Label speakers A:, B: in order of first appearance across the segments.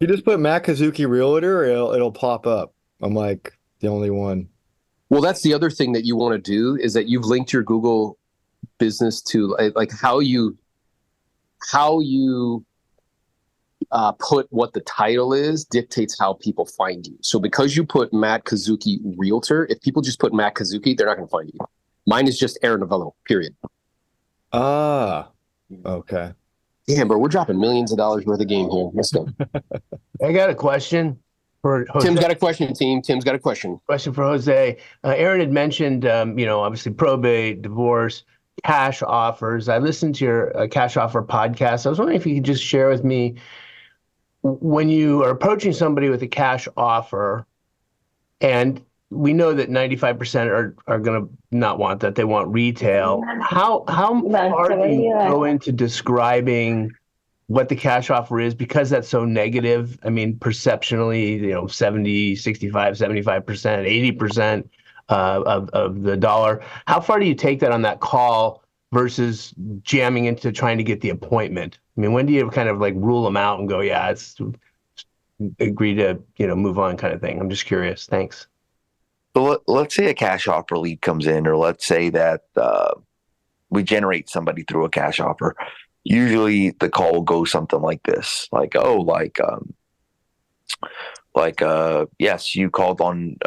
A: You just put Matt Kazuki Realtor, it'll pop up. I'm like the only one.
B: Well, that's the other thing that you want to do is that you've linked your Google business to like how you put what the title is dictates how people find you. So because you put Matt Kazuki Realtor, if people just put Matt Kazuki, they're not going to find you. Mine is just Aaron Novello, period.
A: Ah, okay.
B: Damn, bro, we're dropping millions of dollars worth of game here. Let's go.
C: I got a question for
B: Tim's
C: Jose.
B: got a question, team. Tim's got a question.
C: Question for Jose. Aaron had mentioned, obviously probate, divorce, cash offers. I listened to your cash offer podcast. I was wondering if you could just share with me when you are approaching somebody with a cash offer, and we know that 95% are going to not want that. They want retail. How far do you go into describing what the cash offer is, because that's so negative? I mean, perceptionally, 70, 65, 75%, 80% of the dollar. How far do you take that on that call versus jamming into trying to get the appointment? I mean, when do you kind of like rule them out and go, yeah, it's agree to, move on kind of thing? I'm just curious. Thanks.
D: So let's say a cash offer lead comes in, or let's say that we generate somebody through a cash offer. Usually the call will go something like this, like, oh, yes, you called on,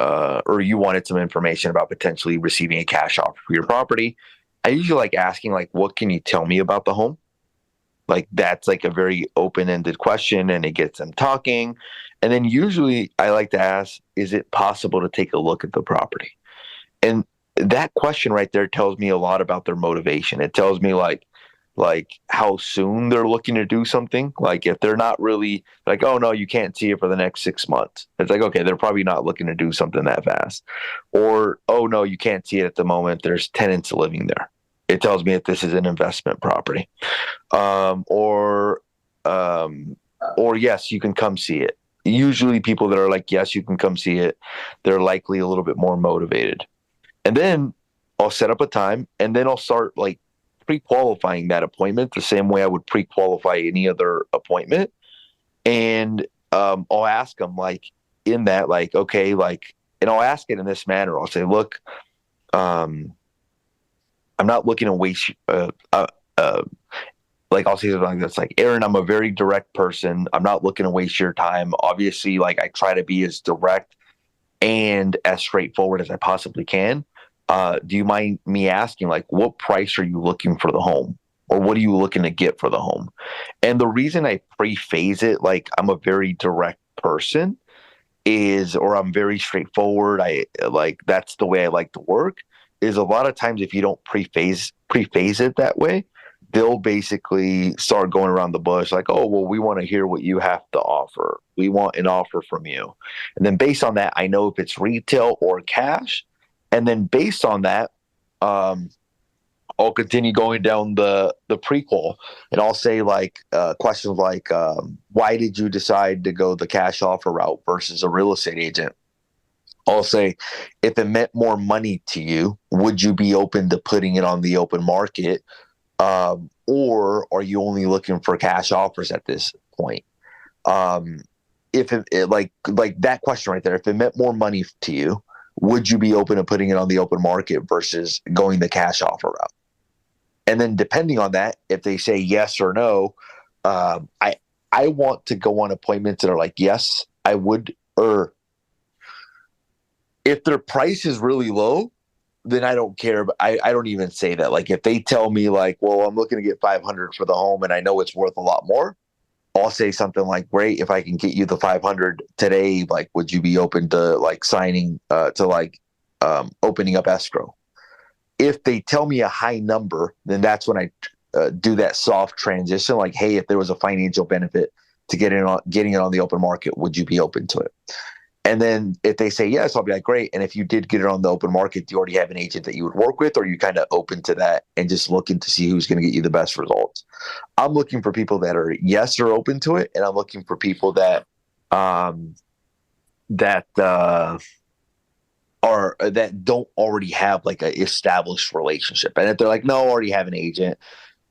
D: or you wanted some information about potentially receiving a cash offer for your property. I usually like asking, like, what can you tell me about the home? Like, that's like a very open-ended question, and it gets them talking. And then usually I like to ask, is it possible to take a look at the property? And that question right there tells me a lot about their motivation. It tells me like how soon they're looking to do something. Like if they're not really like, oh no, you can't see it for the next 6 months. It's like, okay, they're probably not looking to do something that fast. Or, oh no, you can't see it at the moment. There's tenants living there. It tells me that this is an investment property. Um, or, or yes, you can come see it. Usually people that are like, yes, you can come see it, they're likely a little bit more motivated. And then I'll set up a time, and then I'll start like pre-qualifying that appointment the same way I would pre-qualify any other appointment. And I'll ask them like in that, like, okay, like, and I'll ask it in this manner. I'll say, look, um, I'm not looking to waste, like I'll say something like this, like, Aaron, I'm a very direct person. I'm not looking to waste your time. Obviously, like I try to be as direct and as straightforward as I possibly can. Do you mind me asking, like, what price are you looking for the home? Or what are you looking to get for the home? And the reason I prephase it like I'm a very direct person is, or I'm very straightforward, I like that's the way I like to work, is a lot of times if you don't prephase it that way, they'll basically start going around the bush like, oh, well, we want to hear what you have to offer. We want an offer from you. And then based on that, I know if it's retail or cash. And then based on that, um, I'll continue going down the prequel, and I'll say like questions like, why did you decide to go the cash offer route versus a real estate agent? I'll say, if it meant more money to you, would you be open to putting it on the open market? Or are you only looking for cash offers at this point? Um, if it like that question right there, if it meant more money to you, would you be open to putting it on the open market versus going the cash offer route? And then depending on that, if they say yes or no, I want to go on appointments that are like, yes, I would. Or if their price is really low, then I don't care. But I don't even say that. Like if they tell me like, well, I'm looking to get 500 for the home and I know it's worth a lot more, I'll say something like, great, if I can get you the 500 today, like, would you be open to like signing, to like opening up escrow? If they tell me a high number, then that's when I do that soft transition. Like, hey, if there was a financial benefit to getting it on the open market, would you be open to it? And then if they say yes, I'll be like, great. And if you did get it on the open market, do you already have an agent that you would work with, or are you kind of open to that and just looking to see who's going to get you the best results? I'm looking for people that are yes or open to it, and I'm looking for people that um, that are that don't already have like a established relationship. And if they're like, no, I already have an agent,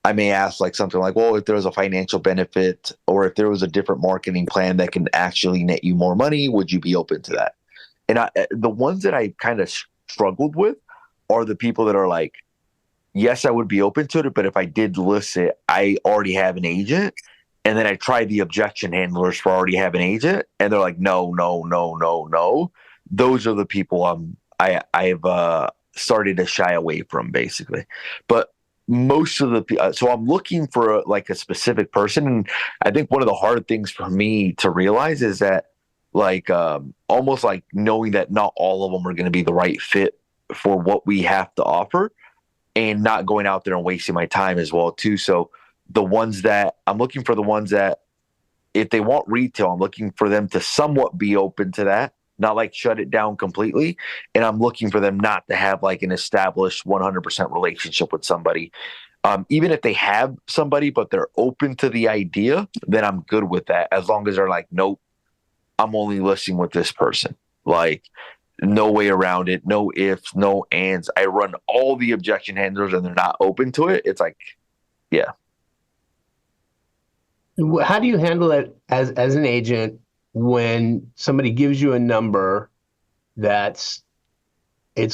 D: I may ask like something like, well, if there was a financial benefit or if there was a different marketing plan that can actually net you more money, would you be open to that? And the ones that I kind of struggled with are the people that are like, yes, I would be open to it, but if I did list it, I already have an agent. And then I tried the objection handlers for already have an agent, and they're like, no, no, no, no, no. Those are the people I've started to shy away from, basically. But most of the so I'm looking for like a specific person, and I think one of the hard things for me to realize is that like almost like knowing that not all of them are going to be the right fit for what we have to offer, and not going out there and wasting my time as well too. So the ones that I'm looking for, the ones that if they want retail, I'm looking for them to somewhat be open to that, not like shut it down completely. And I'm looking for them not to have like an established 100% relationship with somebody. Even if they have somebody, but they're open to the idea, then I'm good with that. As long as they're like, nope, I'm only listing with this person. Like, no way around it. No ifs, no ands. I run all the objection handlers and they're not open to it. It's like, yeah.
C: How do you handle it as an agent when somebody gives you a number it's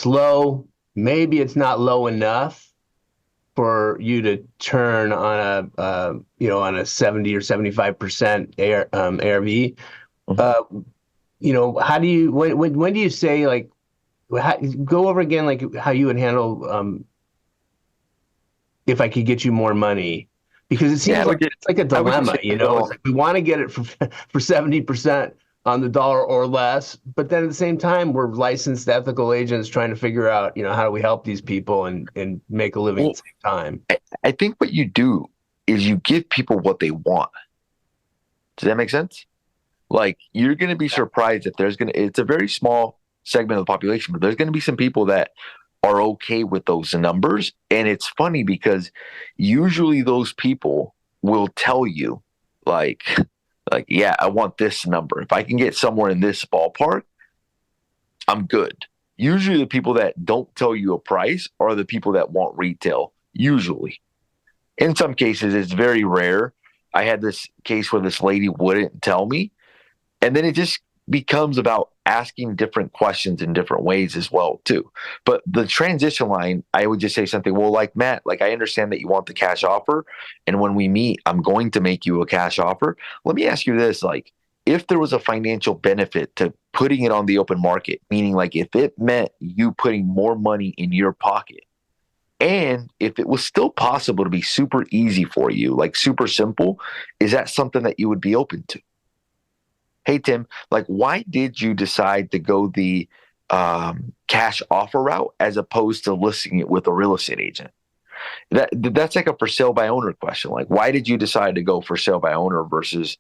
C: low, maybe it's not low enough for you to turn on on a 70 or 75% ARV? How do you when do you say like go over again like how you would handle if I could get you more money? Because it seems like it's like a dilemma, It's like we want to get it for 70% on the dollar or less, but then at the same time, we're licensed ethical agents trying to figure out, how do we help these people and make a living at the same time.
D: I think what you do is you give people what they want. Does that make sense? Like you're going to be surprised that it's a very small segment of the population, but there's going to be some people that are okay with those numbers. And it's funny because usually those people will tell you like, yeah, I want this number. If I can get somewhere in this ballpark, I'm good. Usually the people that don't tell you a price are the people that want retail, usually. In some cases, it's very rare. I had this case where this lady wouldn't tell me. And then it just becomes about asking different questions in different ways as well, too. But the transition line, I would just say something, well, like Matt, like I understand that you want the cash offer. And when we meet, I'm going to make you a cash offer. Let me ask you this, like, if there was a financial benefit to putting it on the open market, meaning like if it meant you putting more money in your pocket, and if it was still possible to be super easy for you, like super simple, is that something that you would be open to? Hey, Tim, like, why did you decide to go the cash offer route as opposed to listing it with a real estate agent? That's like a for sale by owner question. Like, why did you decide to go for sale by owner versus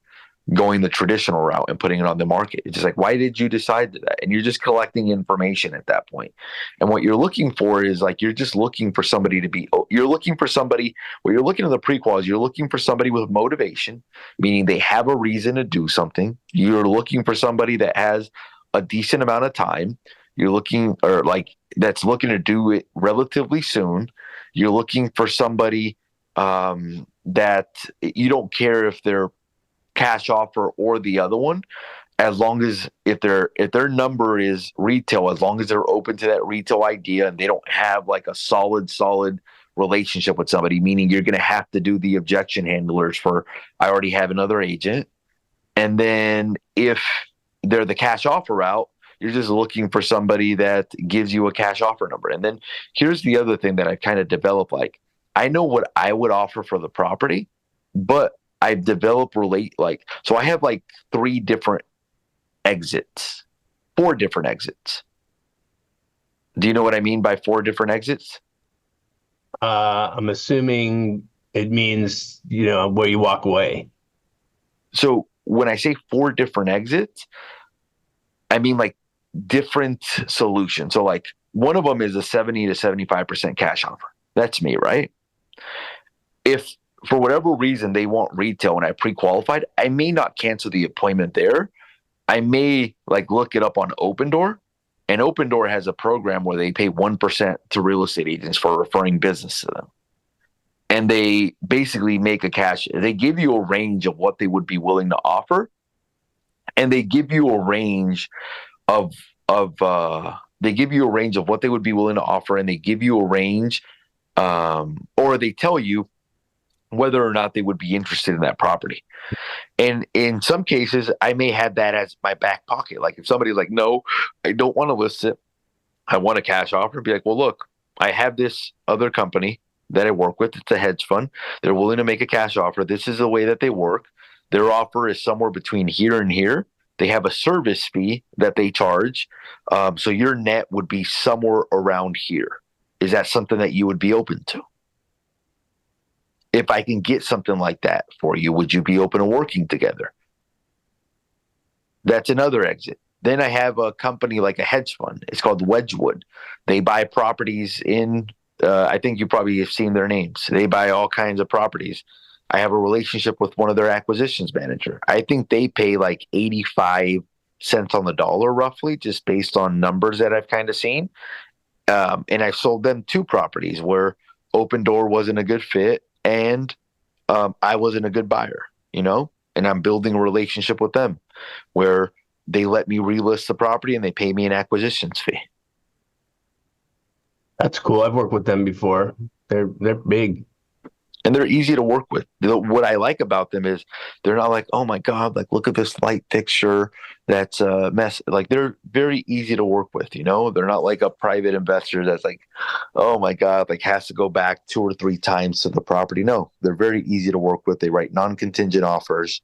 D: going the traditional route and putting it on the market? It's just like, why did you decide to that? And you're just collecting information at that point. And what you're looking for is like, you're just looking for somebody you're looking for somebody, when you're looking at the prequals, you're looking for somebody with motivation, meaning they have a reason to do something. You're looking for somebody that has a decent amount of time. You're looking, or like, that's looking to do it relatively soon. You're looking for somebody that you don't care if they're cash offer or the other one, as long as if their number is retail, as long as they're open to that retail idea and they don't have like a solid relationship with somebody, meaning you're going to have to do the objection handlers for I already have another agent. And then if they're the cash offer route, you're just looking for somebody that gives you a cash offer number. And then here's the other thing that I kind of developed, like I know what I would offer for the property, but I've developed so I have like 4 different exits. Do you know what I mean by 4 different exits?
C: I'm assuming it means, where you walk away.
D: So when I say 4 different exits, I mean like different solutions. So like one of them is a 70 to 75% cash offer. That's me, right? If for whatever reason they want retail and I pre-qualified, I may not cancel the appointment there. I may like look it up on Open Door, and Open Door has a program where they pay 1% to real estate agents for referring business to them. and they basically make a cash. They give you a range of what they would be willing to offer, and they give you a range of they give you a range of what they would be willing to offer, and they give you a range, or they tell you whether or not they would be interested in that property. And in some cases, I may have that as my back pocket. Like if somebody's like, no, I don't want to list it, I want a cash offer, be like, well, look, I have this other company that I work with. It's a hedge fund. They're willing to make a cash offer. This is the way that they work. Their offer is somewhere between here and here. They have a service fee that they charge. So your net would be somewhere around here. Is that something that you would be open to? If I can get something like that for you, would you be open to working together? That's another exit. Then I have a company like a hedge fund. It's called Wedgwood. They buy properties in, I think you probably have seen their names. They buy all kinds of properties. I have a relationship with one of their acquisitions manager. I think they pay like 85 cents on the dollar roughly, just based on numbers that I've kind of seen. And I sold them 2 properties where Open Door wasn't a good fit, and I wasn't a good buyer, and I'm building a relationship with them where they let me relist the property and they pay me an acquisitions fee.
C: That's cool. I've worked with them before. They're big.
D: And they're easy to work with. What I like about them is they're not like, oh my God, like look at this light fixture that's a mess. Like they're very easy to work with, They're not like a private investor that's like, oh my God, like has to go back 2 or 3 times to the property. No, they're very easy to work with. They write non-contingent offers.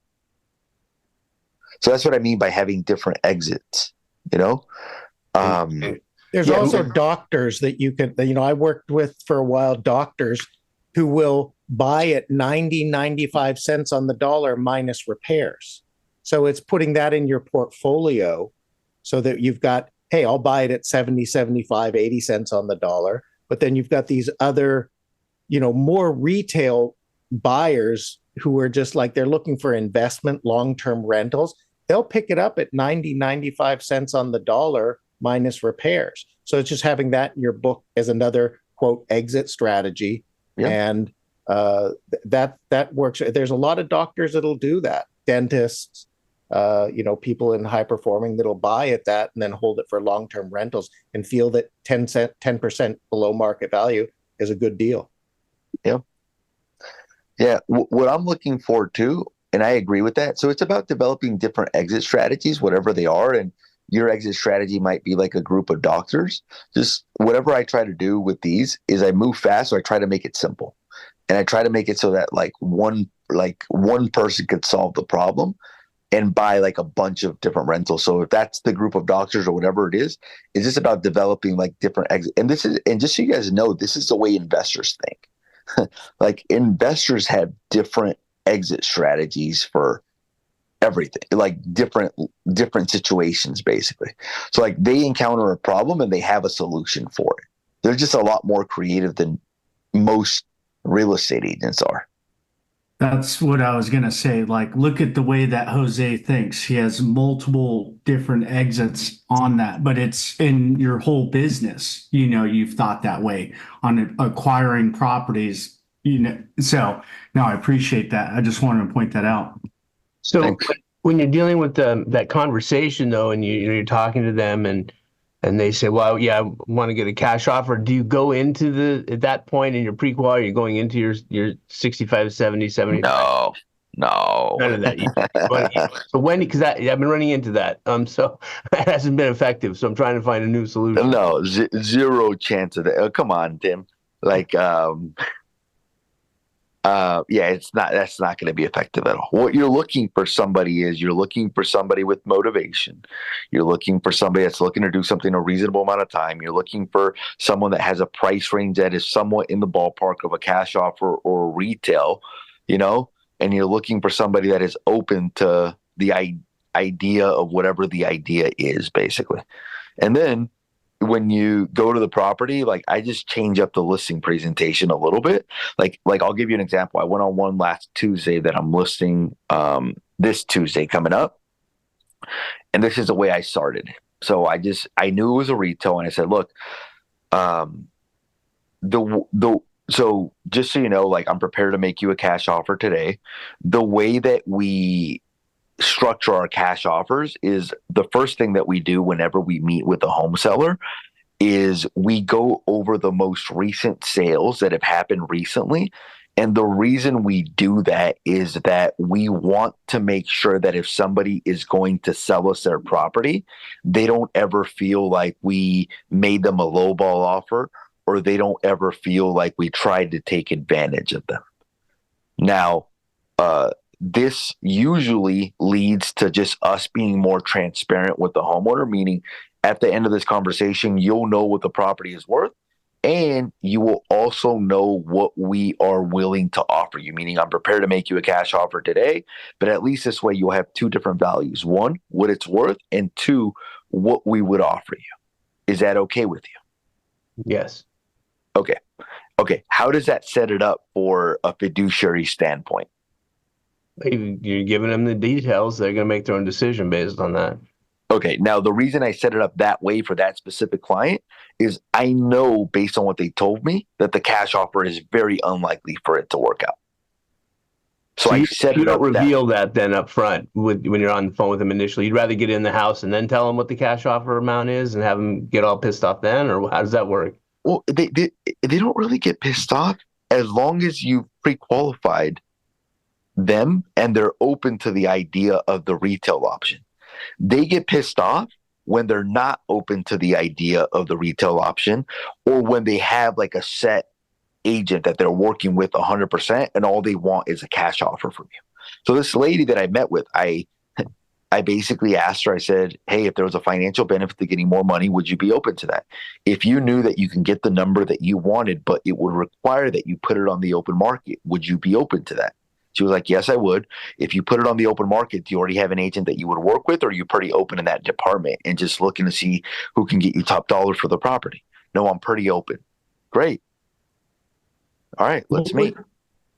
D: So that's what I mean by having different exits,
E: There's also doctors that you can, I worked with for a while, doctors who will buy at 95 cents on the dollar minus repairs. So it's putting that in your portfolio so that you've got, hey, I'll buy it at 70, 75, 80 cents on the dollar. But then you've got these other, more retail buyers who are just like, they're looking for investment, long-term rentals. They'll pick it up at 95 cents on the dollar minus repairs. So it's just having that in your book as another, quote, exit strategy. Yeah. And that works. There's a lot of doctors that'll do that. Dentists, people in high performing that'll buy at that and then hold it for long-term rentals and feel that 10% below market value is a good deal.
D: Yeah. Yeah. What I'm looking for too, and I agree with that. So it's about developing different exit strategies, whatever they are. And your exit strategy might be like a group of doctors. Just whatever I try to do with these is I move fast, so I try to make it simple. And I try to make it so that one person could solve the problem and buy like a bunch of different rentals. So if that's the group of doctors or whatever it is, it's just about developing like different exit. And just so you guys know, this is the way investors think. Like investors have different exit strategies for everything, like different situations basically. So like they encounter a problem and they have a solution for it. They're just a lot more creative than most real estate agents are.
F: That's what I was going to say. Like, look at the way that Jose thinks. He has multiple different exits on that, but it's in your whole business. You've thought that way on acquiring properties, So no, I appreciate that. I just wanted to point that out.
C: So
D: Thanks.
C: When you're dealing with that conversation though, and you're talking to them and they say, well, yeah, I want to get a cash offer. Do you go into at that point in your prequal, are you going into your 65, 70, 75?
D: No.
C: None of that. So because I've been running into that. So that hasn't been effective. So I'm trying to find a new solution.
D: No, zero chance of that. Oh, come on, Tim. Like, that's not going to be effective at all. What you're looking for you're looking for somebody with motivation. You're looking for somebody that's looking to do something a reasonable amount of time. You're looking for someone that has a price range that is somewhat in the ballpark of a cash offer or retail, and you're looking for somebody that is open to the idea of whatever the idea is basically. And then when you go to the property, like I just change up the listing presentation a little bit. Like I'll give you an example. I went on one last Tuesday that I'm listing this Tuesday coming up. And this is the way I started. So I knew it was a retail and I said, look, So just so you know, like I'm prepared to make you a cash offer today. The way that we structure our cash offers is the first thing that we do whenever we meet with a home seller is we go over the most recent sales that have happened recently. And the reason we do that is that we want to make sure that if somebody is going to sell us their property, they don't ever feel like we made them a lowball offer, or they don't ever feel like we tried to take advantage of them. Now, this usually leads to just us being more transparent with the homeowner, meaning at the end of this conversation, you'll know what the property is worth, and you will also know what we are willing to offer you, meaning I'm prepared to make you a cash offer today, but at least this way you'll have two different values. One, what it's worth, and two, what we would offer you. Is that okay with you?
C: Yes.
D: Okay. Okay. How does that set it up for a fiduciary standpoint?
C: You're giving them the details. They're going to make their own decision based on that.
D: Okay. Now, the reason I set it up that way for that specific client is I know based on what they told me that the cash offer is very unlikely for it to work out. So I set
C: you
D: it
C: don't
D: up
C: reveal that then up front when you're on the phone with them initially. You'd rather get in the house and then tell them what the cash offer amount is and have them get all pissed off then, or how does that work?
D: Well, they don't really get pissed off as long as you've pre-qualified them and they're open to the idea of the retail option. They get pissed off when they're not open to the idea of the retail option, or when they have like a set agent that they're working with 100% and all they want is a cash offer from you. So this lady that I met with, I basically asked her, I said, hey, if there was a financial benefit to getting more money, would you be open to that? If you knew that you can get the number that you wanted, but it would require that you put it on the open market, would you be open to that? She was like, yes, I would. If you put it on the open market, do you already have an agent that you would work with, or are you pretty open in that department and just looking to see who can get you top dollar for the property? No, I'm pretty open. Great. All right, let's meet.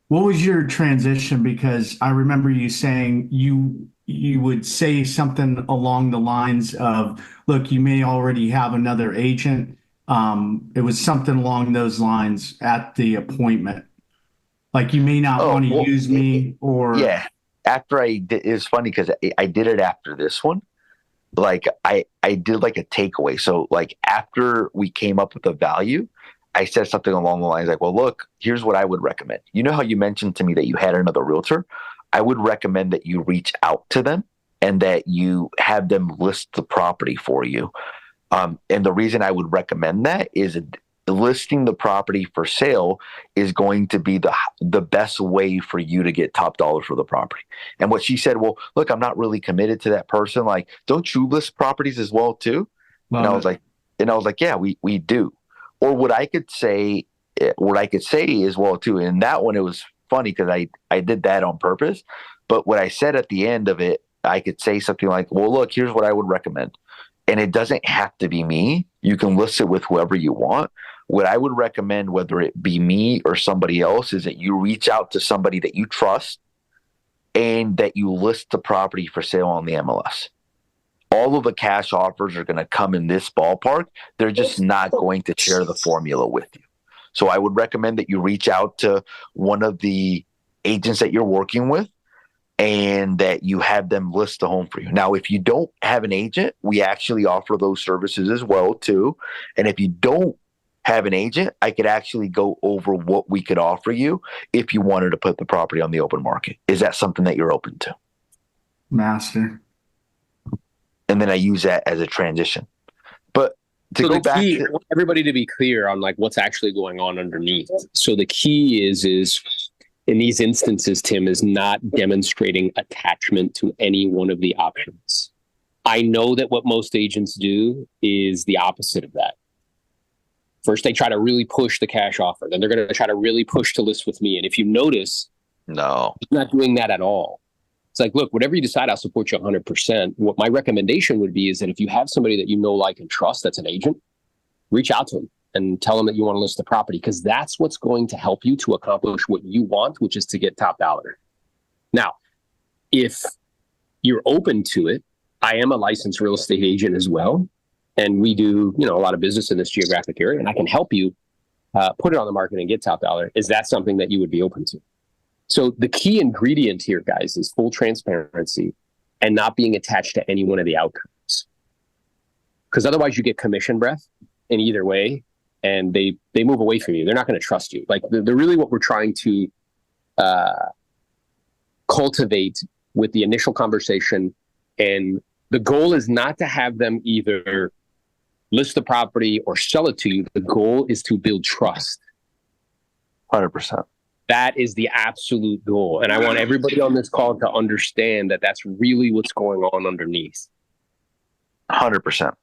F: What was your transition? Because I remember you saying you would say something along the lines of, look, you may already have another agent. It was something along those lines at the appointment. Like you may not want to use me, or
D: yeah. After I did, it was funny because I did it after this one. Like I did like a takeaway. So like after we came up with a value, I said something along the lines like, well, look, here's what I would recommend. You know how you mentioned to me that you had another realtor? I would recommend that you reach out to them and that you have them list the property for you. And the reason I would recommend that is listing the property for sale is going to be the best way for you to get top dollar for the property. And what she said, well, look, I'm not really committed to that person. Like, don't you list properties as well too? And I was like, yeah, we do. Or what I could say is, well, too, and that one, it was funny because I did that on purpose. But what I said at the end of it, I could say something like, well, look, here's what I would recommend. And it doesn't have to be me. You can list it with whoever you want. What I would recommend, whether it be me or somebody else, is that you reach out to somebody that you trust and that you list the property for sale on the MLS. All of the cash offers are going to come in this ballpark. They're just not going to share the formula with you. So I would recommend that you reach out to one of the agents that you're working with and that you have them list the home for you. Now, if you don't have an agent, we actually offer those services as well too. And if you don't have an agent, I could actually go over what we could offer you if you wanted to put the property on the open market. Is that something that you're open to?
F: Master.
B: And then I use that as a transition. But to
G: so
B: go
G: the
B: back
G: key,
B: to,
G: I want everybody to be clear on like what's actually going on underneath. So the key is in these instances, Tim, is not demonstrating attachment to any one of the options. I know that what most agents do is the opposite of that. First, they try to really push the cash offer. Then they're going to try to really push to list with me. And if you notice,
D: No.
G: I'm not doing that at all. It's like, look, whatever you decide, I'll support you 100%. What my recommendation would be is that if you have somebody that you know, like, and trust that's an agent, reach out to them and tell them that you want to list the property, because that's what's going to help you to accomplish what you want, which is to get top dollar. Now, if you're open to it, I am a licensed real estate agent as well. And we do, a lot of business in this geographic area, and I can help you put it on the market and get top dollar, is that something that you would be open to? So the key ingredient here, guys, is full transparency and not being attached to any one of the outcomes. Because otherwise you get commission breath in either way, and they move away from you. They're not going to trust you. Like they're really what we're trying to cultivate with the initial conversation. And the goal is not to have them either list the property or sell it to you. The goal is to build trust.
D: 100%.
G: That is the absolute goal. And I want everybody on this call to understand that that's really what's going on underneath.
D: 100%.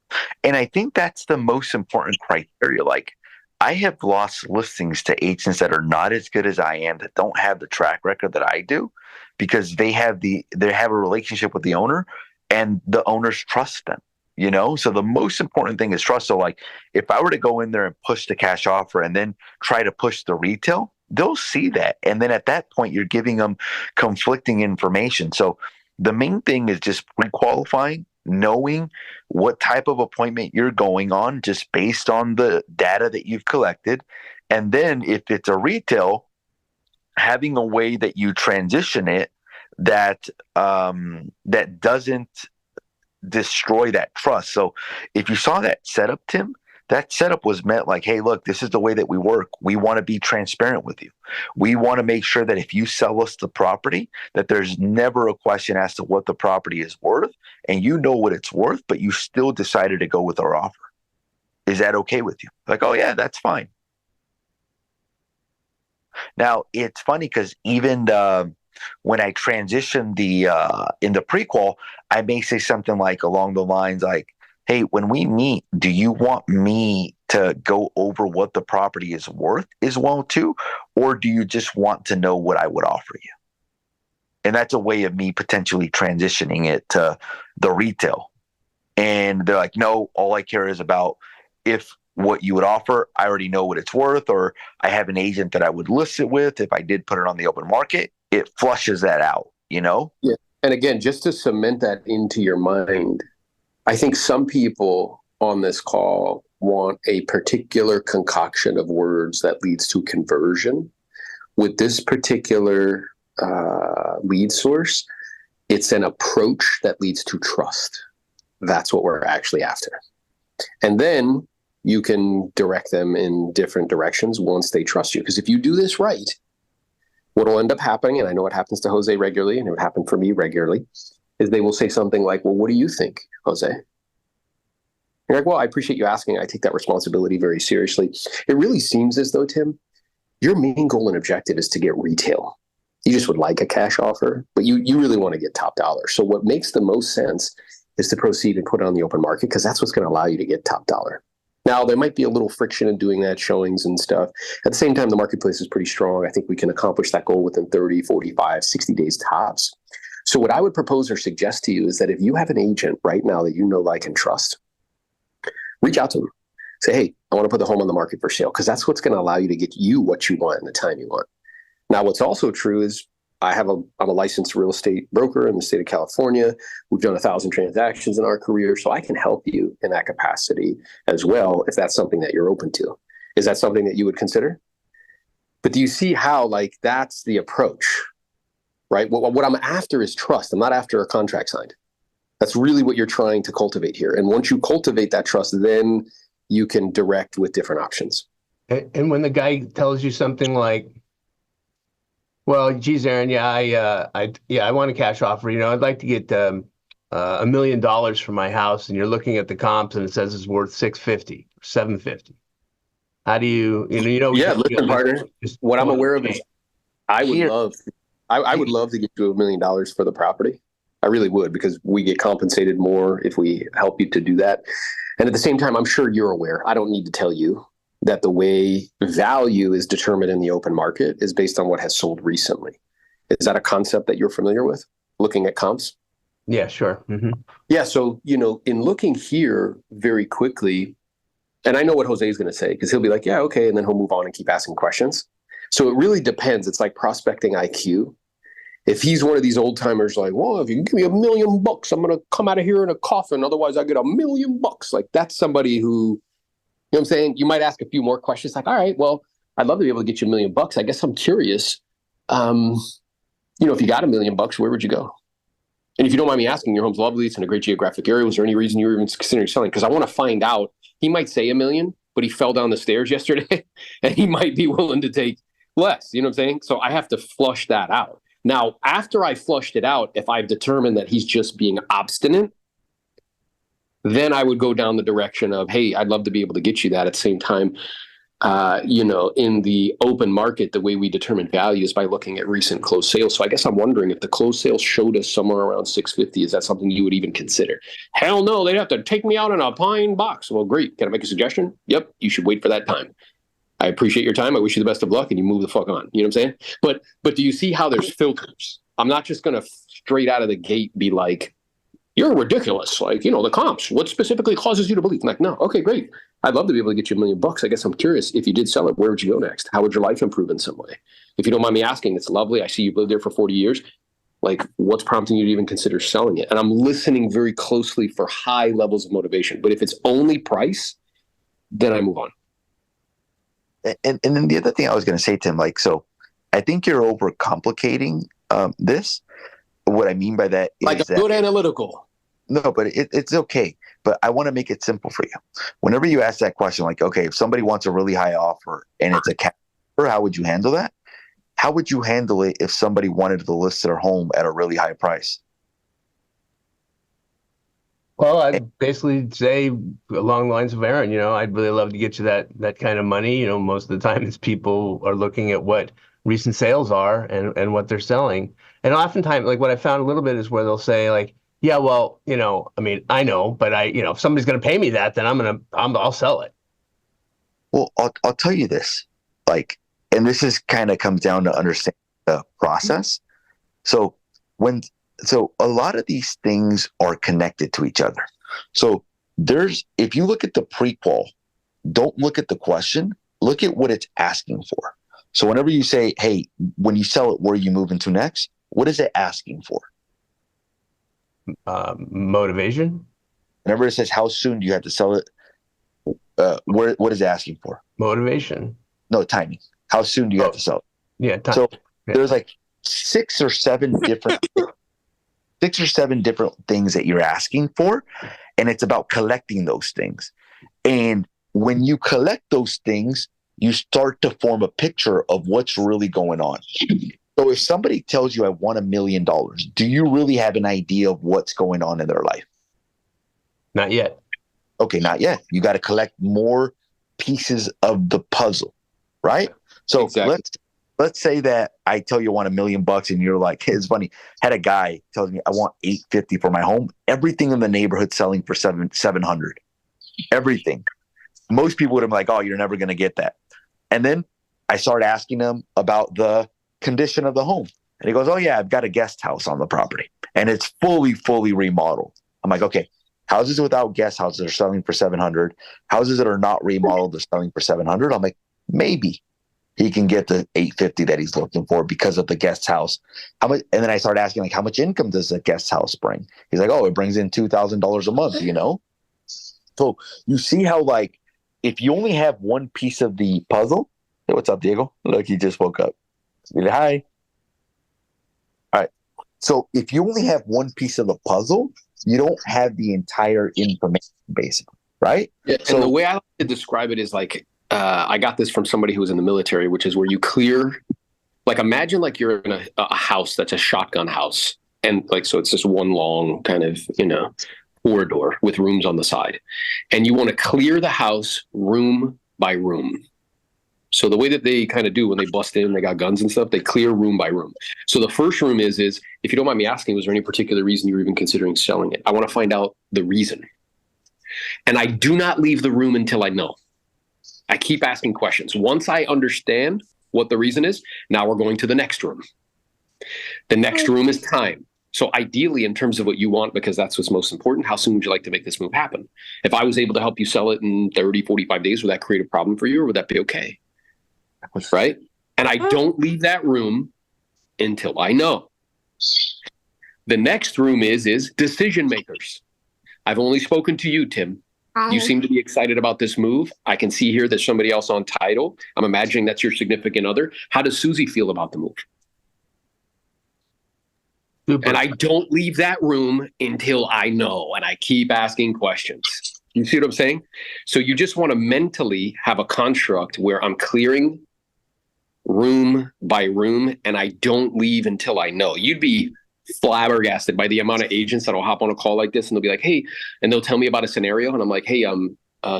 D: And I think that's the most important criteria. Like, I have lost listings to agents that are not as good as I am, that don't have the track record that I do, because they have a relationship with the owner and the owners trust them, you know? So the most important thing is trust. So like, if I were to go in there and push the cash offer and then try to push the retail, they'll see that. And then at that point, you're giving them conflicting information. So the main thing is just pre-qualifying, knowing what type of appointment you're going on just based on the data that you've collected. And then if it's a retail, having a way that you transition it that that doesn't destroy that trust. So if you saw that setup, Tim, that setup was meant like, hey, look, this is the way that we work. We want to be transparent with you. We want to make sure that if you sell us the property, that there's never a question as to what the property is worth, and you know what it's worth, but you still decided to go with our offer. Is that okay with you? Like, oh yeah, that's fine. Now it's funny because even when I transition in the prequel, I may say something like along the lines like, hey, when we meet, do you want me to go over what the property is worth as well too? Or do you just want to know what I would offer you? And that's a way of me potentially transitioning it to the retail. And they're like, no, all I care is about if what you would offer, I already know what it's worth, or I have an agent that I would list it with. If I did put it on the open market, it flushes that out, you know?
B: Yeah. And again, just to cement that into your mind, I think some people on this call want a particular concoction of words that leads to conversion. With this particular lead source, it's an approach that leads to trust. That's what we're actually after. And then you can direct them in different directions once they trust you. Because if you do this right, what will end up happening, and I know it happens to Jose regularly, and it would happen for me regularly, is they will say something like, well, what do you think, Jose? You're like, well, I appreciate you asking. I take that responsibility very seriously. It really seems as though, Tim, your main goal and objective is to get retail. You just would like a cash offer, but you really want to get top dollar. So what makes the most sense is to proceed and put it on the open market, because that's what's going to allow you to get top dollar. Now, there might be a little friction in doing that, showings and stuff. At the same time, the marketplace is pretty strong. I think we can accomplish that goal within 30, 45, 60 days tops. So what I would propose or suggest to you is that if you have an agent right now that you know, like, and trust, reach out to them. Say, hey, I want to put the home on the market for sale, because that's what's going to allow you to get you what you want in the time you want. Now, what's also true is I'm a licensed real estate broker in the state of California. We've done 1,000 transactions in our career, so I can help you in that capacity as well, if that's something that you're open to. Is that something that you would consider? But do you see how, like, that's the approach, right? What I'm after is trust. I'm not after a contract signed. That's really what you're trying to cultivate here. And once you cultivate that trust, then you can direct with different options.
C: And when the guy tells you something like, well, geez, Aaron, I want a cash offer. You know, I'd like to get $1 million for my house, and you're looking at the comps, and it says it's worth $650, $750. How do you?
B: Yeah, listen, partner. What I'm aware of is, I would love to get you $1 million for the property. I really would, because we get compensated more if we help you to do that. And at the same time, I'm sure you're aware. I don't need to tell you that the way value is determined in the open market is based on what has sold recently. Is that a concept that you're familiar with, looking at comps?
C: Yeah, sure. Mm-hmm.
B: Yeah, so, in looking here very quickly, and I know what Jose is going to say, because he'll be like, yeah, okay, and then he'll move on and keep asking questions. So it really depends. It's like prospecting IQ. If he's one of these old timers, like, well, if you give me $1 million, I'm going to come out of here in a coffin. Otherwise, I get $1 million. Like, that's somebody who what I'm saying? You might ask a few more questions like, all right, well, I'd love to be able to get you $1 million. I guess I'm curious. If you got $1 million, where would you go? And if you don't mind me asking, your home's lovely. It's in a great geographic area. Was there any reason you were even considering selling? Because I want to find out. He might say $1 million, but he fell down the stairs yesterday and he might be willing to take less. You know what I'm saying? So I have to flush that out. Now, after I flushed it out, if I've determined that he's just being obstinate, then I would go down the direction of, hey, I'd love to be able to get you that. At the same time, in the open market, the way we determine value is by looking at recent closed sales. So I guess I'm wondering if the closed sales showed us somewhere around 650, is that something you would even consider? Hell no, they'd have to take me out in a pine box. Well, great. Can I make a suggestion? Yep. You should wait for that time. I appreciate your time. I wish you the best of luck, and you move the fuck on. You know what I'm saying? But do you see how there's filters? I'm not just going to straight out of the gate be like, you're ridiculous. Like, the comps, what specifically causes you to believe? I'm like, no. Okay, great. I'd love to be able to get you $1 million. I guess I'm curious, if you did sell it, where would you go next? How would your life improve in some way? If you don't mind me asking, it's lovely. I see you've lived there for 40 years. Like, what's prompting you to even consider selling it? And I'm listening very closely for high levels of motivation. But if it's only price, then I move on.
D: And then the other thing I was going to say to him, like, so I think you're overcomplicating this. What I mean by that is
B: like a good analytical.
D: No, but it's okay. But I want to make it simple for you. Whenever you ask that question, like, okay, if somebody wants a really high offer and it's a cash offer, how would you handle that? How would you handle it if somebody wanted to list their home at a really high price?
C: Well, I'd basically say along the lines of Aaron, I'd really love to get you that kind of money. Most of the time it's people are looking at what recent sales are and what they're selling. And oftentimes, like what I found a little bit is where they'll say like, yeah, well, I know, but if somebody's going to pay me that, then I'll sell it.
D: Well, I'll tell you this, like, and this is kind of comes down to understanding the process. So a lot of these things are connected to each other. So if you look at the prequal, don't look at the question, look at what it's asking for. So whenever you say, hey, when you sell it, where are you moving to next? What is it asking for?
C: Motivation.
D: Whenever it says, how soon do you have to sell it? What is it asking for?
C: Motivation.
D: No, timing. How soon do you have to sell it?
C: Yeah. Time.
D: So there's like six or seven different things that you're asking for. And it's about collecting those things. And when you collect those things, you start to form a picture of what's really going on. So if somebody tells you I want $1 million, do you really have an idea of what's going on in their life?
C: Not yet.
D: Okay, not yet. You got to collect more pieces of the puzzle, right? So
B: exactly.
D: let's say that I tell you I want $1 million and you're like, it's funny. Had a guy tells me I want $850 for my home. Everything in the neighborhood selling for $700. Everything. Most people would have been like, oh, you're never going to get that. And then I started asking him about the condition of the home. And he goes, oh yeah, I've got a guest house on the property and it's fully remodeled. I'm like, okay, houses without guest houses are selling for $700. Houses that are not remodeled are selling for $700. I'm like, maybe he can get the $850 that he's looking for because of the guest house. How much? And then I started asking, like, how much income does a guest house bring? He's like, oh, it brings in $2,000 a month, So you see how, like, if you only have one piece of the puzzle, hey, what's up, Diego? Look, he just woke up. Hi. All right. So if you only have one piece of the puzzle, you don't have the entire information, basically, right?
B: Yeah, so the way I like to describe it is like, I got this from somebody who was in the military, which is where you clear, like, imagine like you're in a house that's a shotgun house. And like, so it's just one long kind of, corridor with rooms on the side. And you want to clear the house room by room. So the way that they kind of do when they bust in, they got guns and stuff, they clear room by room. So the first room is if you don't mind me asking, was there any particular reason you were even considering selling it? I want to find out the reason. And I do not leave the room until I know. I keep asking questions. Once I understand what the reason is, now we're going to the next room. The next room is time. So ideally, in terms of what you want, because that's what's most important, how soon would you like to make this move happen? If I was able to help you sell it in 30, 45 days, would that create a problem for you, or would that be okay? Right? And I don't leave that room until I know. The next room is decision makers. I've only spoken to you, Tim. You seem to be excited about this move. I can see here there's somebody else on title. I'm imagining that's your significant other. How does Susie feel about the move?
C: Super.
B: And I don't leave that room until I know, and I keep asking questions. You see what I'm saying? So you just want to mentally have a construct where I'm clearing room by room, and I don't leave until I know. You'd be flabbergasted by the amount of agents that'll hop on a call like this, and they'll be like, "Hey," and they'll tell me about a scenario, and I'm like, "Hey,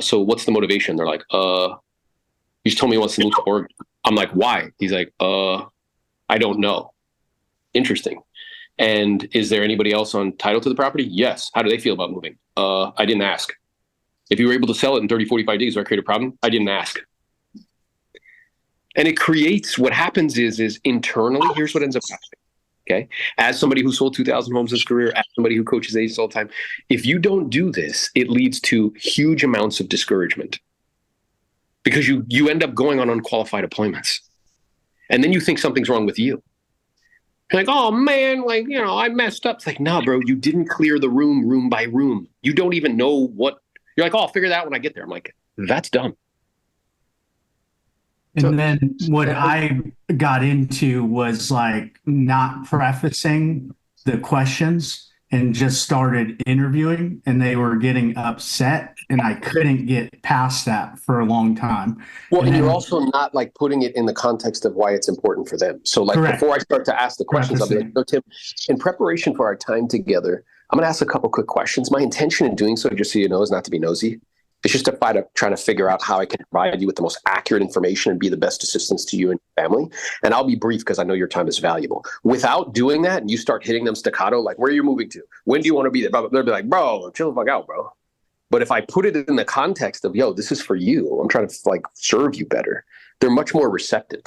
B: so what's the motivation?" They're like, "He just told me he wants to move to Oregon." I'm like, "Why?" He's like, "I don't know." Interesting. And is there anybody else on title to the property? Yes. How do they feel about moving? I didn't ask. If you were able to sell it in 30, 45 days, do I create a problem? I didn't ask. And it creates, what happens is internally, here's what ends up happening. Okay. As somebody who sold 2,000 homes in his career, as somebody who coaches agents all the time, if you don't do this, it leads to huge amounts of discouragement because you end up going on unqualified appointments. And then you think something's wrong with you. You're like, "Oh man, like, I messed up." It's like, "No, bro, you didn't clear the room by room. You don't even know what." You're like, "Oh, I'll figure that out when I get there." I'm like, that's dumb.
F: And then what I got into was like not prefacing the questions and just started interviewing, and they were getting upset, and I couldn't get past that for a long time.
B: Well, and
F: then,
B: you're also not like putting it in the context of why it's important for them. So like
F: Correct.
B: before I start to ask the questions, I'll be like, "No, Tim, in preparation for our time together, I'm going to ask a couple quick questions. My intention in doing so, just so you know, is not to be nosy. It's just to try to figure out how I can provide you with the most accurate information and be the best assistance to you and your family. And I'll be brief because I know your time is valuable." Without doing that, and you start hitting them staccato, like, "Where are you moving to? When do you want to be there?" They'll be like, "Bro, chill the fuck out, bro." But if I put it in the context of, "Yo, this is for you. I'm trying to like serve you better," they're much more receptive,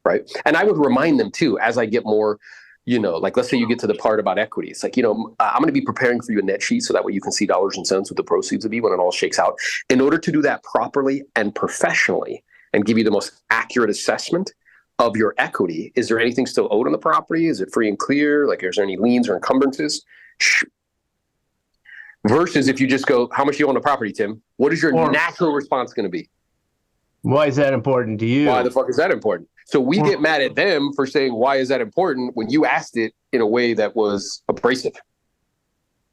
B: right? And I would remind them too, as I get more, like let's say you get to the part about equity. It's like, I'm going to be preparing for you a net sheet so that way you can see dollars and cents what the proceeds will be when it all shakes out. In order to do that properly and professionally and give you the most accurate assessment of your equity, is there anything still owed on the property? Is it free and clear? Like, is there any liens or encumbrances? Versus if you just go, "How much do you own the property, Tim?" What is your natural response going to be?
C: Why is that important to you?
B: Why the fuck is that important? So we get mad at them for saying, "Why is that important?" when you asked it in a way that was abrasive.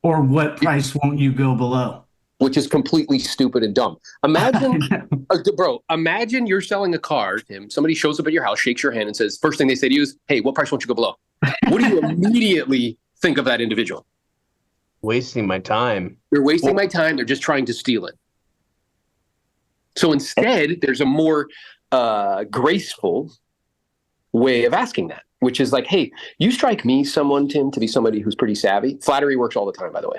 F: Or what price won't you go below?
B: Which is completely stupid and dumb. Imagine, bro, imagine you're selling a car, Tim. Somebody shows up at your house, shakes your hand and says, first thing they say to you is, "Hey, what price won't you go below?" What do you immediately think of that individual?
C: Wasting my time.
B: They're wasting my time. They're just trying to steal it. So instead, there's a more graceful way of asking that, which is like, "Hey, you strike me, Tim, to be somebody who's pretty savvy." Flattery works all the time, by the way.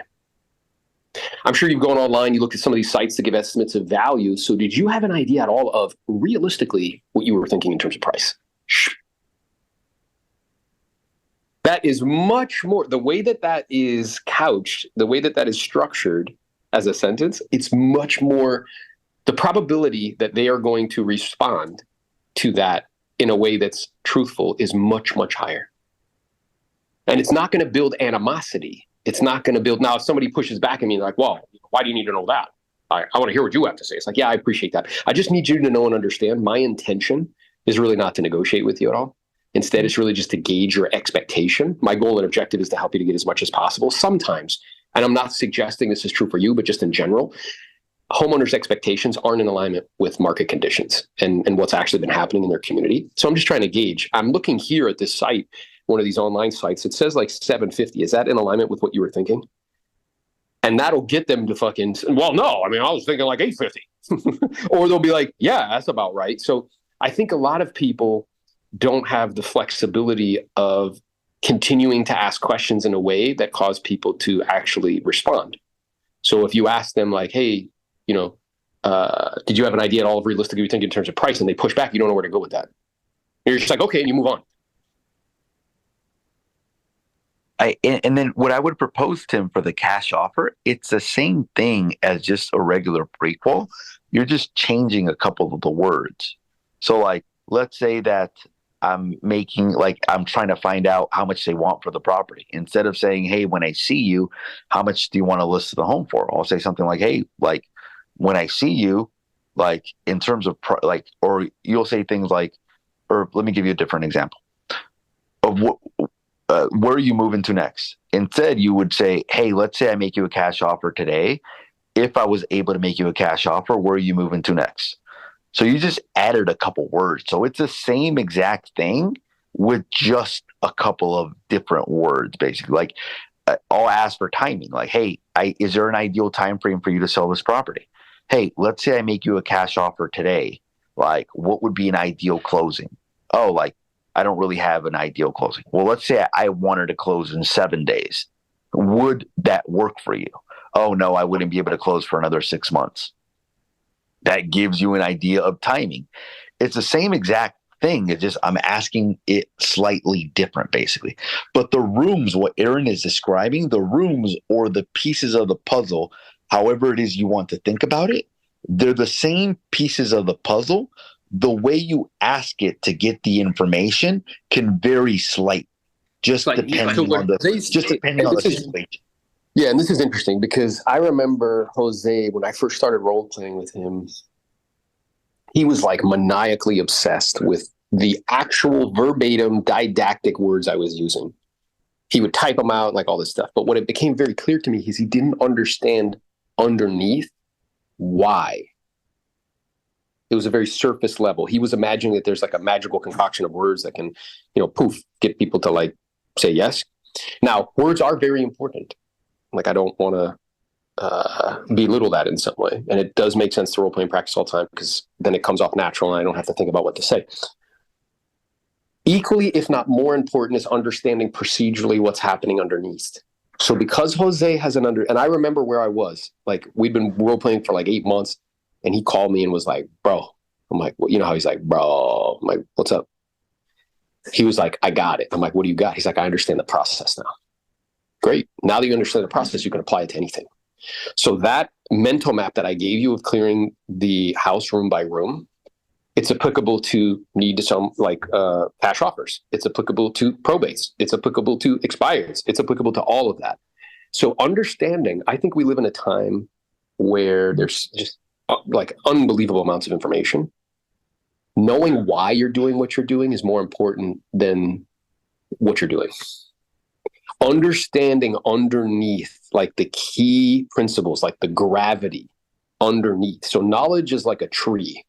B: I'm sure you've gone online, you looked at some of these sites to give estimates of value. So did you have an idea at all of realistically what you were thinking in terms of price? That is much more, the way that is couched, the way that is structured as a sentence, it's much more, the probability that they are going to respond to that in a way that's truthful is much, much higher. And it's not going to build animosity. It's not going to build, now if somebody pushes back at me like, "Well, why do you need to know that? I want to hear what you have to say." It's like, "Yeah, I appreciate that. I just need you to know and understand my intention is really not to negotiate with you at all. Instead, it's really just to gauge your expectation. My goal and objective is to help you to get as much as possible." Sometimes, and I'm not suggesting this is true for you, but just in general, homeowners' expectations aren't in alignment with market conditions and what's actually been happening in their community. So I'm just trying to gauge. I'm looking here at this site, one of these online sites. It says like 750. Is that in alignment with what you were thinking? And that'll get them to fucking, "Well, no, I mean, I was thinking like 850. Or they'll be like, "Yeah, that's about right." So I think a lot of people don't have the flexibility of continuing to ask questions in a way that cause people to actually respond. So if you ask them like, "Hey, did you have an idea at all of realistically you think in terms of price?" and they push back, you don't know where to go with that. You're just like, "Okay," and you move on.
D: And then what I would propose, Tim, for the cash offer, it's the same thing as just a regular prequal. You're just changing a couple of the words. So like, let's say that I'm making, like, I'm trying to find out how much they want for the property. Instead of saying, hey, when I see you, how much do you want to list the home for? I'll say something like, hey, like, when I see you, like, in terms of like, or you'll say things like, or let me give you a different example of where are you moving to next? Instead, you would say, hey, let's say I make you a cash offer today. If I was able to make you a cash offer, where are you moving to next? So you just added a couple words. So it's the same exact thing with just a couple of different words, basically. Like, I'll ask for timing. Like, hey, is there an ideal time frame for you to sell this property? Hey, let's say I make you a cash offer today. Like, what would be an ideal closing? Oh, like, I don't really have an ideal closing. Well, let's say I wanted to close in 7 days. Would that work for you? Oh, no, I wouldn't be able to close for another 6 months. That gives you an idea of timing. It's the same exact thing. It's just I'm asking it slightly different, basically. But the rooms, what Aaron is describing, the rooms or the pieces of the puzzle, however it is you want to think about it, they're the same pieces of the puzzle. The way you ask it to get the information can vary slightly, just depending on the situation.
B: Yeah, and this is interesting because I remember Jose, when I first started role playing with him, he was like maniacally obsessed with the actual verbatim didactic words I was using. He would type them out, like all this stuff. But what it became very clear to me is he didn't understand underneath why. It was a very surface level. He was imagining that there's like a magical concoction of words that can, poof, get people to like say yes. Now, words are very important. Like, I don't want to belittle that in some way. And it does make sense to role-playing practice all the time because then it comes off natural and I don't have to think about what to say. Equally, if not more important, is understanding procedurally what's happening underneath. So because Jose has and I remember where I was, like, we'd been role-playing for like 8 months and he called me and was like, bro, I'm like, well, how he's like, bro, I'm like, what's up? He was like, I got it. I'm like, what do you got? He's like, I understand the process now. Great. Now that you understand the process, you can apply it to anything. So that mental map that I gave you of clearing the house room by room, it's applicable to need to sell, like, cash offers. It's applicable to probates. It's applicable to expires. It's applicable to all of that. So understanding, I think we live in a time where there's just like unbelievable amounts of information. Knowing why you're doing what you're doing is more important than what you're doing. Understanding underneath, like the key principles, like the gravity underneath. So knowledge is like a tree.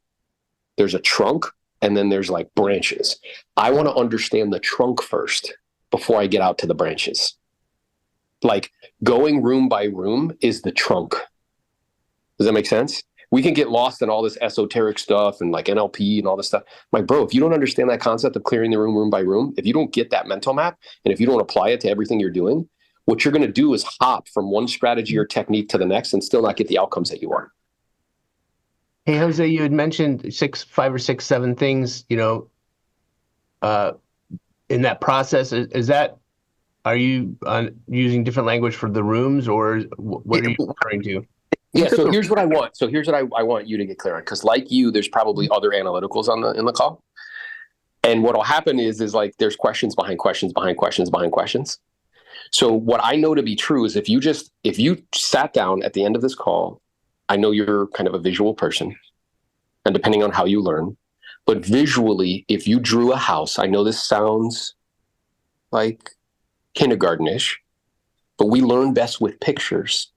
B: There's a trunk and then there's like branches. I want to understand the trunk first before I get out to the branches. Like, going room by room is the trunk. Does that make sense? We can get lost in all this esoteric stuff and like NLP and all this stuff. Like, bro, if you don't understand that concept of clearing the room by room, if you don't get that mental map, and if you don't apply it to everything you're doing, what you're going to do is hop from one strategy or technique to the next and still not get the outcomes that you want.
C: Hey, Jose, you had mentioned 5 or 6, 7 things, in that process. Are you using different language for the rooms, or what are you referring to?
B: Yeah, so here's what I want. So here's what I want you to get clear on, because like you, there's probably other analyticals in the call. And what'll happen is like there's questions behind questions behind questions behind questions. So what I know to be true is if you sat down at the end of this call, I know you're kind of a visual person, and depending on how you learn, but visually, if you drew a house, I know this sounds like kindergartenish, but we learn best with pictures,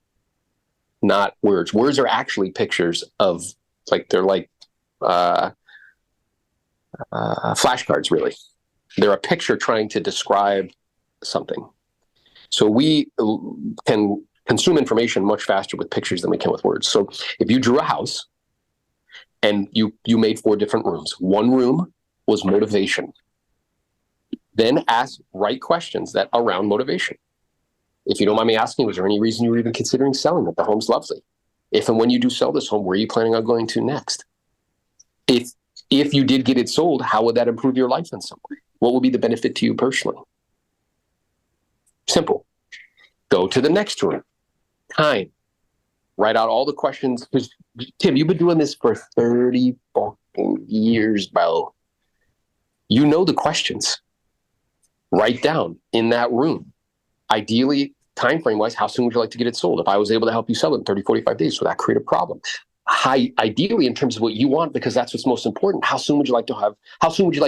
B: not words. Words are actually pictures of, like, they're like flashcards, really. They're a picture trying to describe something. So we can consume information much faster with pictures than we can with words. So if you drew a house and you made 4 different rooms, one room was motivation. Then ask right questions that around motivation. If you don't mind me asking, was there any reason you were even considering selling it? The home's lovely. If and when you do sell this home, where are you planning on going to next? If you did get it sold, how would that improve your life in some way? What would be the benefit to you personally? Simple. Go to the next room. Time. Write out all the questions. Because, Tim, you've been doing this for 30 fucking years, bro. You know the questions. Write down in that room. Ideally, time frame wise, how soon would you like to get it sold? If I was able to help you sell it in 30, 45 days, would that create a problem? Ideally, in terms of what you want, because that's what's most important, how soon would you like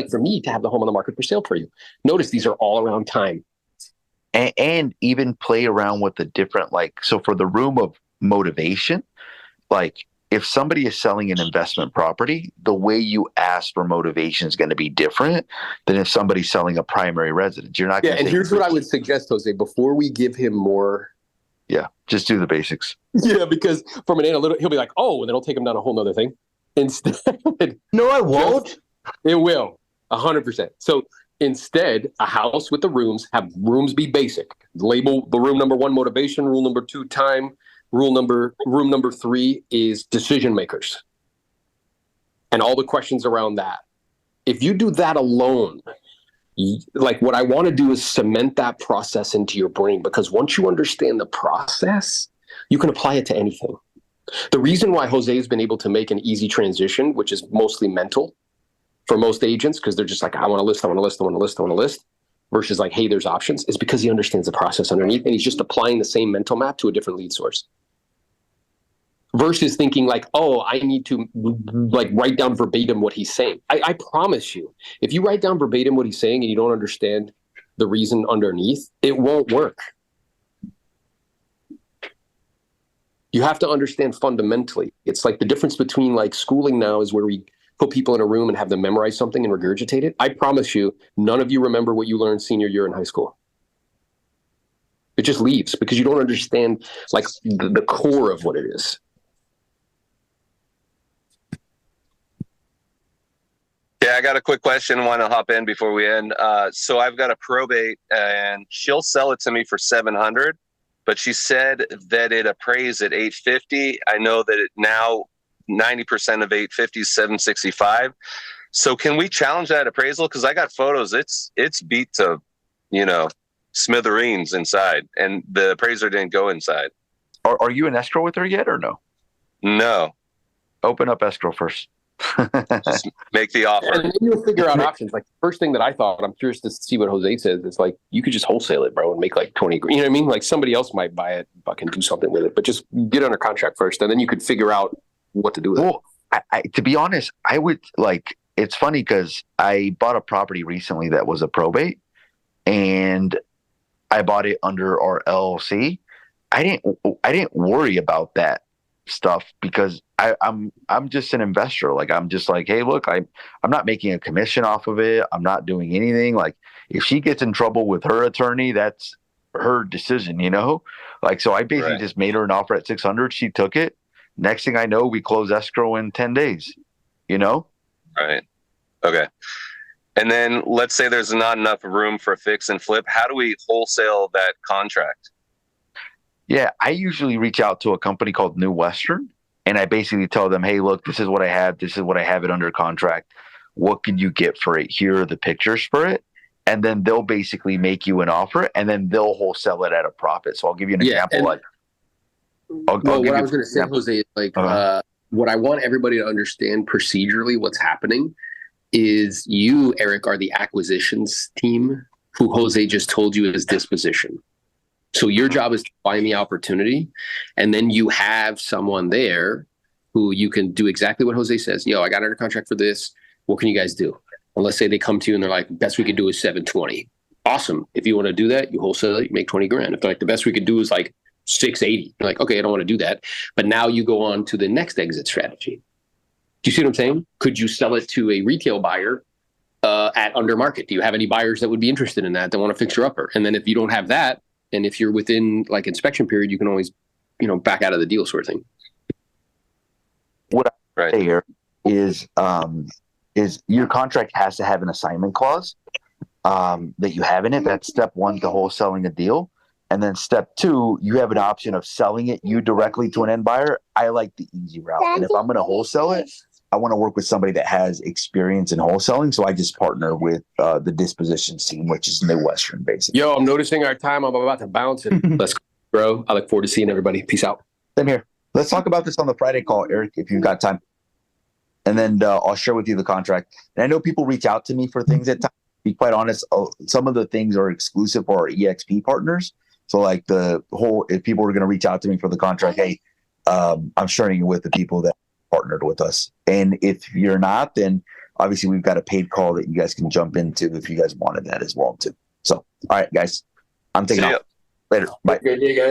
B: for me to have the home on the market for sale for you? Notice these are all around time.
D: And even play around with the different, like, so for the room of motivation, like if somebody is selling an investment property, the way you ask for motivation is going to be different than if somebody's selling a primary residence. You're not going to
B: and here's what I would suggest, Jose, before we give him more.
D: Yeah, just do the basics.
B: Yeah, because from an analytic, he'll be like, oh, and then it'll take him down a whole nother thing. Instead,
C: No, I won't.
B: It will, 100%. So instead, a house with the rooms, have rooms be basic. Label the room number 1 motivation, rule number 2 time, room number 3 is decision makers, and all the questions around that. If you do that alone, like what I want to do is cement that process into your brain, because once you understand the process, you can apply it to anything. The reason why Jose has been able to make an easy transition, which is mostly mental for most agents, because they're just like, I want to list, versus like, hey, there's options, is because he understands the process underneath, and he's just applying the same mental map to a different lead source. Versus thinking like, oh, I need to like write down verbatim what he's saying. I promise you, if you write down verbatim what he's saying and you don't understand the reason underneath, it won't work. You have to understand fundamentally. It's like the difference between like schooling now is where we put people in a room and have them memorize something and regurgitate it. I promise you, none of you remember what you learned senior year in high school. It just leaves because you don't understand like the core of what it is.
H: Yeah, I got a quick question. I want to hop in before we end. So I've got a probate, and she'll sell it to me for $700, but she said that it appraised at $850. I know that it now 90% of $850 is $765. So can we challenge that appraisal? Because I got photos. It's beat to, smithereens inside, and the appraiser didn't go inside.
D: Are you in escrow with her yet or no?
H: No.
D: Open up escrow first.
H: Just make the offer.
B: And then you'll figure out options. Like first thing that I thought, I'm curious to see what Jose says. It's like, you could just wholesale it, bro, and make like 20, you know what I mean? Like somebody else might buy it, fucking do something with it, but just get under contract first. And then you could figure out what to do with it.
D: Well, I to be honest, I would like, it's funny because I bought a property recently that was a probate, and I bought it under our LLC. I didn't worry about that stuff because I'm just an investor. Like I'm just like, hey, look, I'm not making a commission off of it. I'm not doing anything. Like if she gets in trouble with her attorney, that's her decision, Like so I basically just made her an offer at 600. She took it. Next thing I know, we close escrow in 10 days,
H: Right. Okay. And then let's say there's not enough room for a fix and flip. How do we wholesale that contract?
D: Yeah, I usually reach out to a company called New Western, and I basically tell them, hey, look, this is what I have. This is what I have it under contract. What can you get for it? Here are the pictures for it. And then they'll basically make you an offer, and then they'll wholesale it at a profit. So I'll give you an example.
B: What I was going to say, Jose, is like what I want everybody to understand procedurally what's happening is you, Eric, are the acquisitions team who Jose just told you is disposition. So your job is to find the opportunity, and then you have someone there who you can do exactly what Jose says. Yo, I got under contract for this. What can you guys do? And let's say they come to you and they're like, best we could do is 720. Awesome. If you want to do that, you wholesale it, you make 20 grand. If they're like, the best we could do is like 680. You're like, okay, I don't want to do that. But now you go on to the next exit strategy. Do you see what I'm saying? Could you sell it to a retail buyer at under market? Do you have any buyers that would be interested in that want to fix your upper? And then if you don't have that, and if you're within like inspection period, you can always, back out of the deal sort of thing.
D: What I say here is your contract has to have an assignment clause that you have in it. That's step one to wholesaling a deal. And then step two, you have an option of selling it you directly to an end buyer. I like the easy route. And if I'm going to wholesale it, I want to work with somebody that has experience in wholesaling. So I just partner with the dispositions team, which is New Western, basically.
B: Yo, I'm noticing our time. I'm about to bounce it. Let's go, bro. I look forward to seeing everybody. Peace out.
D: Same here. Let's talk about this on the Friday call, Eric, if you've got time. and then I'll share with you the contract. And I know people reach out to me for things at times. To be quite honest, some of the things are exclusive for our EXP partners. So like if people are going to reach out to me for the contract, hey, I'm sharing it with the people that partnered with us. And if you're not, then obviously we've got a paid call that you guys can jump into if you guys wanted that as well too. So, all right, guys, I'm taking
H: See ya.
D: off. Later. Bye.
B: Good day, guys.